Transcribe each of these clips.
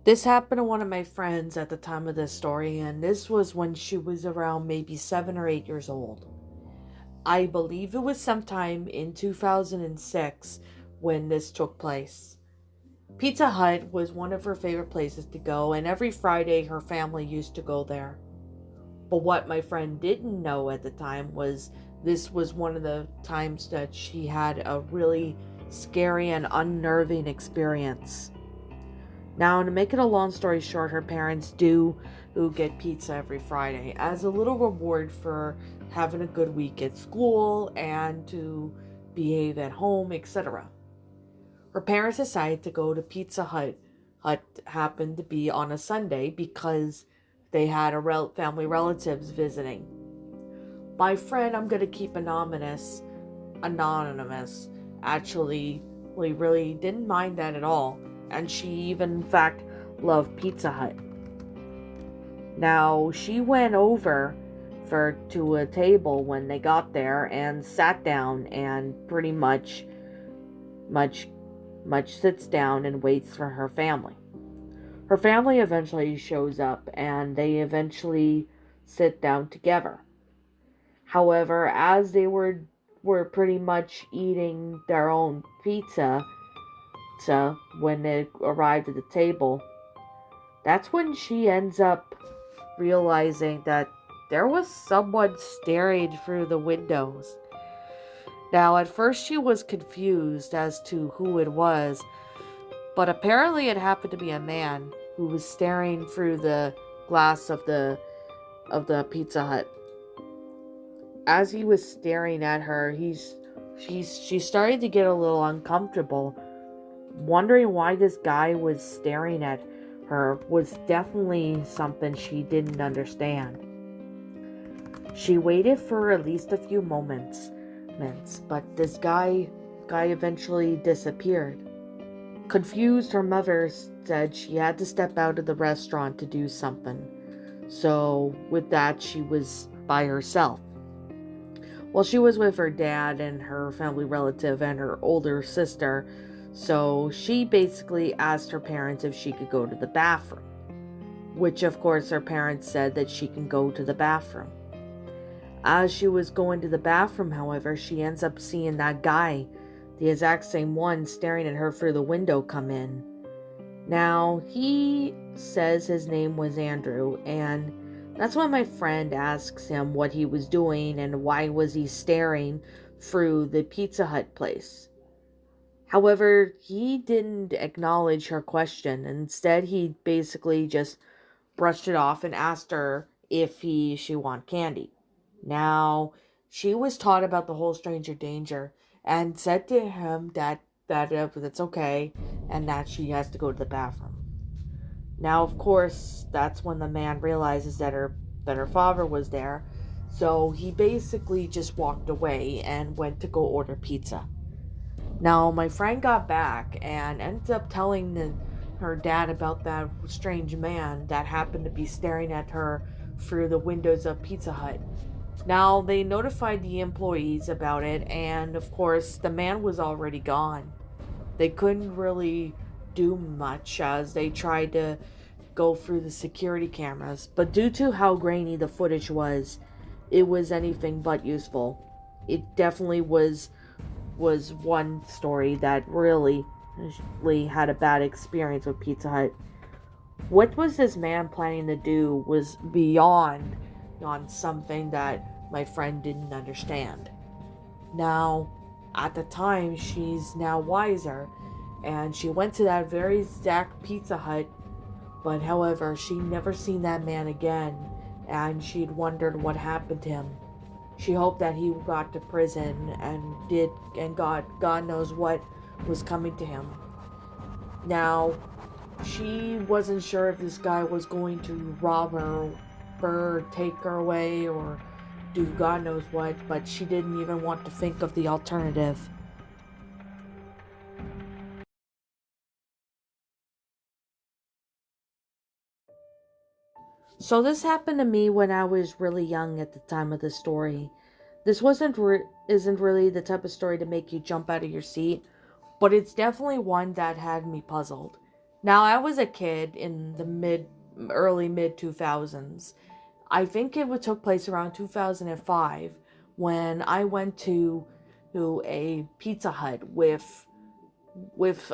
This happened to one of my friends at the time of this story, and this was when she was around maybe 7 or 8 years old. I believe it was sometime in 2006 when this took place. Pizza Hut was one of her favorite places to go, and every Friday her family used to go there. But what my friend didn't know at the time was this was one of the times that she had a really scary and unnerving experience. Now, to make it a long story short, her parents do who get pizza every Friday as a little reward for having a good week at school and to behave at home, etc. Her parents decided to go to Pizza Hut. Hut happened to be on a Sunday because they had family relatives visiting. My friend, I'm gonna keep anonymous, actually really didn't mind that at all, and she even, in fact, loved Pizza Hut. Now, she went over to a table when they got there and sat down and pretty much much sits down and waits for her family. Her family eventually shows up and they eventually sit down together. However, as they were pretty much eating their own pizza when they arrived at the table, that's when she ends up realizing that there was someone staring through the windows. Now, at first she was confused as to who it was, but apparently it happened to be a man who was staring through the glass of the Pizza Hut. As he was staring at her, she started to get a little uncomfortable, wondering why this guy was staring at her was definitely something she didn't understand. She waited for at least a few moments, but this guy eventually disappeared. Confused, her mother said she had to step out of the restaurant to do something. So, with that, she was by herself. Well, she was with her dad and her family relative and her older sister, so she basically asked her parents if she could go to the bathroom, which of course her parents said that she can go to the bathroom. As she was going to the bathroom, however, she ends up seeing that guy, the exact same one staring at her through the window, come in. Now, he says his name was Andrew, and that's when my friend asks him what he was doing and why was he staring through the Pizza Hut place. However, he didn't acknowledge her question. Instead, he basically just brushed it off and asked her if she want candy. Now, she was taught about the whole stranger danger and said to him that that's okay and that she has to go to the bathroom. Now, of course, that's when the man realizes that her father was there. So he basically just walked away and went to go order pizza. Now, my friend got back and ended up telling her dad about that strange man that happened to be staring at her through the windows of Pizza Hut. Now, they notified the employees about it, and of course, the man was already gone. They couldn't really do much as they tried to go through the security cameras, but due to how grainy the footage was, it was anything but useful. It definitely was one story that really had a bad experience with Pizza Hut. What was this man planning to do was beyond something that my friend didn't understand. Now, at the time, she's now wiser, and she went to that very exact Pizza Hut, but however, she never seen that man again, and she'd wondered what happened to him. She hoped that he got to prison and God knows what was coming to him. Now, she wasn't sure if this guy was going to rob her, take her away, or do God knows what, but she didn't even want to think of the alternative. So this happened to me when I was really young at the time of the story. This isn't really the type of story to make you jump out of your seat, but it's definitely one that had me puzzled. Now, I was a kid in the early mid 2000s. I think it took place around 2005 when I went to a Pizza Hut with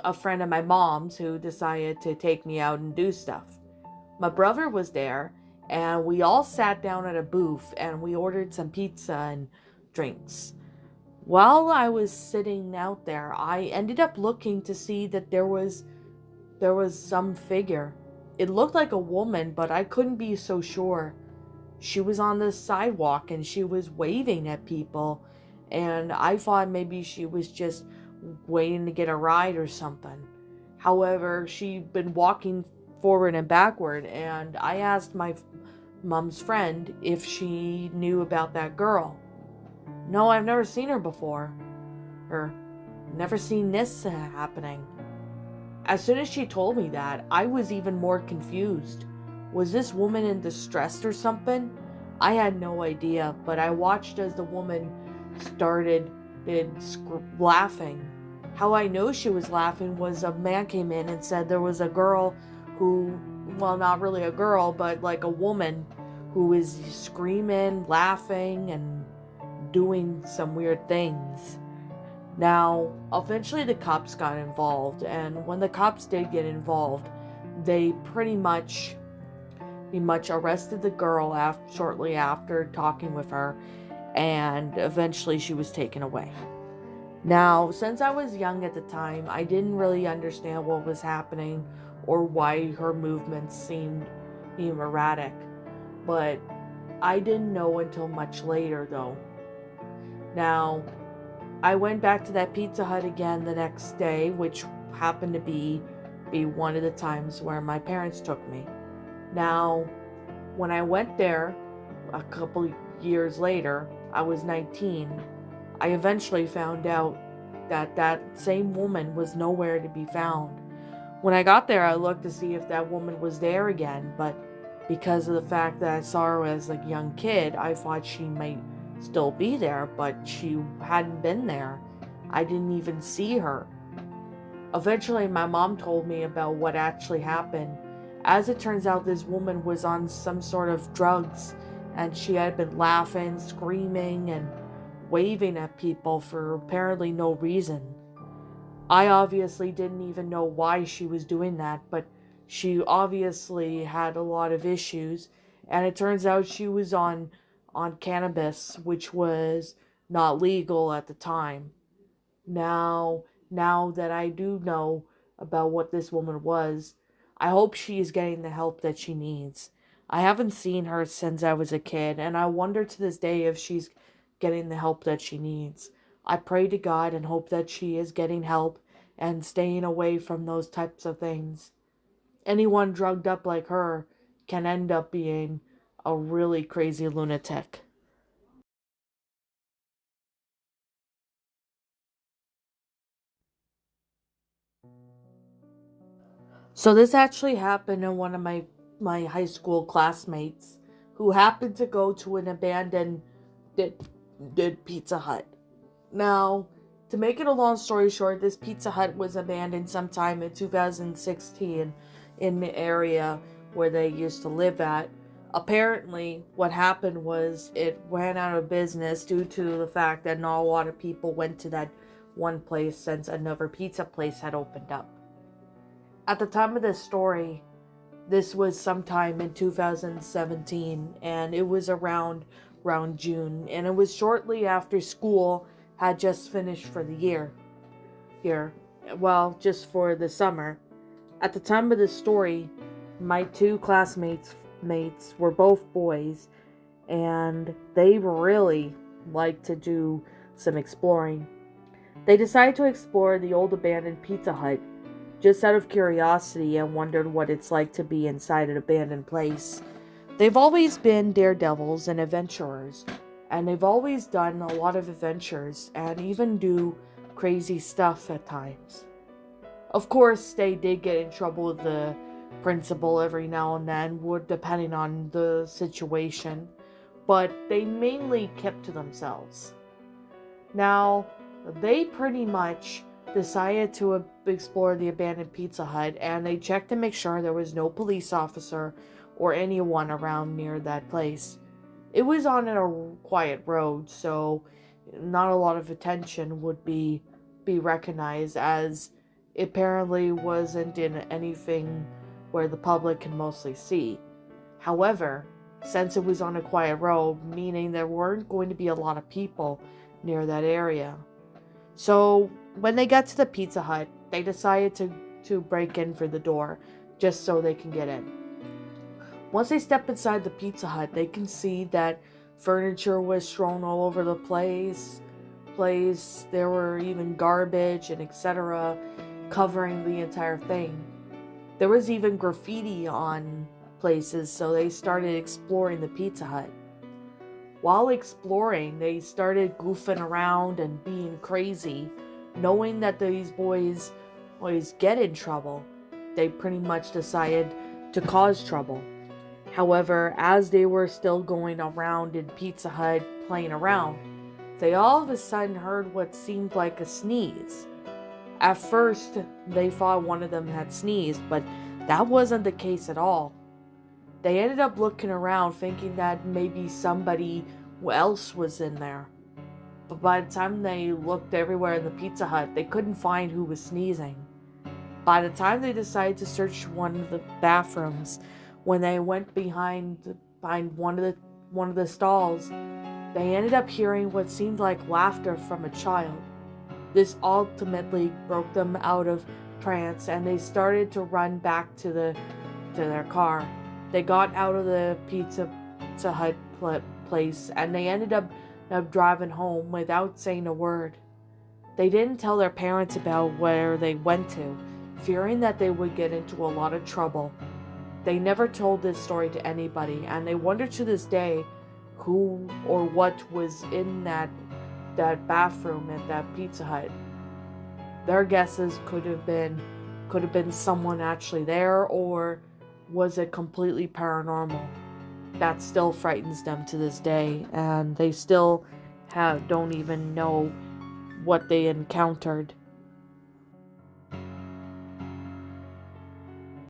a friend of my mom's who decided to take me out and do stuff. My brother was there, and we all sat down at a booth and we ordered some pizza and drinks. While I was sitting out there, I ended up looking to see that there was some figure. It looked like a woman, but I couldn't be so sure. She was on the sidewalk and she was waving at people, and I thought maybe she was just waiting to get a ride or something. However, she'd been walking forward and backward, and I asked my mom's friend if she knew about that girl. No, I've never seen her before, or never seen this happening. As soon as she told me that, I was even more confused. Was this woman in distress or something? I had no idea, but I watched as the woman started laughing. How I know she was laughing was a man came in and said there was a girl who, well, not really a girl, but like a woman who was screaming, laughing, and doing some weird things. Now, eventually the cops got involved, and when the cops did get involved, they pretty much arrested the girl shortly after talking with her, and eventually she was taken away. Now, since I was young at the time, I didn't really understand what was happening or why her movements seemed erratic, but I didn't know until much later though. Now, I went back to that Pizza Hut again the next day, which happened to be one of the times where my parents took me. Now, when I went there a couple years later, I was 19. I eventually found out that that same woman was nowhere to be found. When I got there, I looked to see if that woman was there again, but because of the fact that I saw her as a young kid, I thought she might still be there, but she hadn't been there. I didn't even see her. Eventually, my mom told me about what actually happened. As it turns out, this woman was on some sort of drugs, and she had been laughing, screaming, and waving at people for apparently no reason. I obviously didn't even know why she was doing that, but she obviously had a lot of issues, and it turns out she was on cannabis, which was not legal at the time. Now that I do know about what this woman was, I hope she is getting the help that she needs. I haven't seen her since I was a kid, and I wonder to this day if she's getting the help that she needs. I pray to God and hope that she is getting help and staying away from those types of things. Anyone drugged up like her can end up being a really crazy lunatic. So this actually happened to one of my high school classmates who happened to go to an abandoned did, did Pizza Hut. Now, to make it a long story short, this Pizza Hut was abandoned sometime in 2016 in the area where they used to live at. Apparently, what happened was it went out of business due to the fact that not a lot of people went to that one place since another pizza place had opened up. At the time of this story, this was sometime in 2017, and it was around June, and it was shortly after school had just finished for the year here. Well, just for the summer. At the time of this story, my two classmates mates were both boys, and they really liked to do some exploring. They decided to explore the old abandoned Pizza Hut just out of curiosity and wondered what it's like to be inside an abandoned place. They've always been daredevils and adventurers, and they've always done a lot of adventures and even do crazy stuff at times. Of course, they did get in trouble with the principal every now and then, depending on the situation, but they mainly kept to themselves. Now, they pretty much decided to explore the abandoned Pizza Hut, and they checked to make sure there was no police officer or anyone around near that place. It was on a quiet road, so not a lot of attention would be recognized, as it apparently wasn't in anything where the public can mostly see. However, since it was on a quiet road, meaning there weren't going to be a lot of people near that area. So when they got to the Pizza Hut, they decided to break in for the door just so they can get in. Once they step inside the Pizza Hut, they can see that furniture was strewn all over the place. There were even garbage and etc. covering the entire thing. There was even graffiti on places, so they started exploring the Pizza Hut. While exploring, they started goofing around and being crazy, knowing that these boys always get in trouble. They pretty much decided to cause trouble. However, as they were still going around in Pizza Hut playing around, they all of a sudden heard what seemed like a sneeze. At first, they thought one of them had sneezed, but that wasn't the case at all. They ended up looking around thinking that maybe somebody else was in there. But by the time they looked everywhere in the Pizza Hut, they couldn't find who was sneezing. By the time they decided to search one of the bathrooms, when they went behind one of the stalls, they ended up hearing what seemed like laughter from a child. This ultimately broke them out of trance, and they started to run back to their car. They got out of the Pizza Hut place, and they ended up driving home without saying a word. They didn't tell their parents about where they went to, fearing that they would get into a lot of trouble. They never told this story to anybody, and they wonder to this day who or what was in that bathroom at that Pizza Hut. Their guesses could have been someone actually there, or was it completely paranormal? That still frightens them to this day, and they still don't even know what they encountered.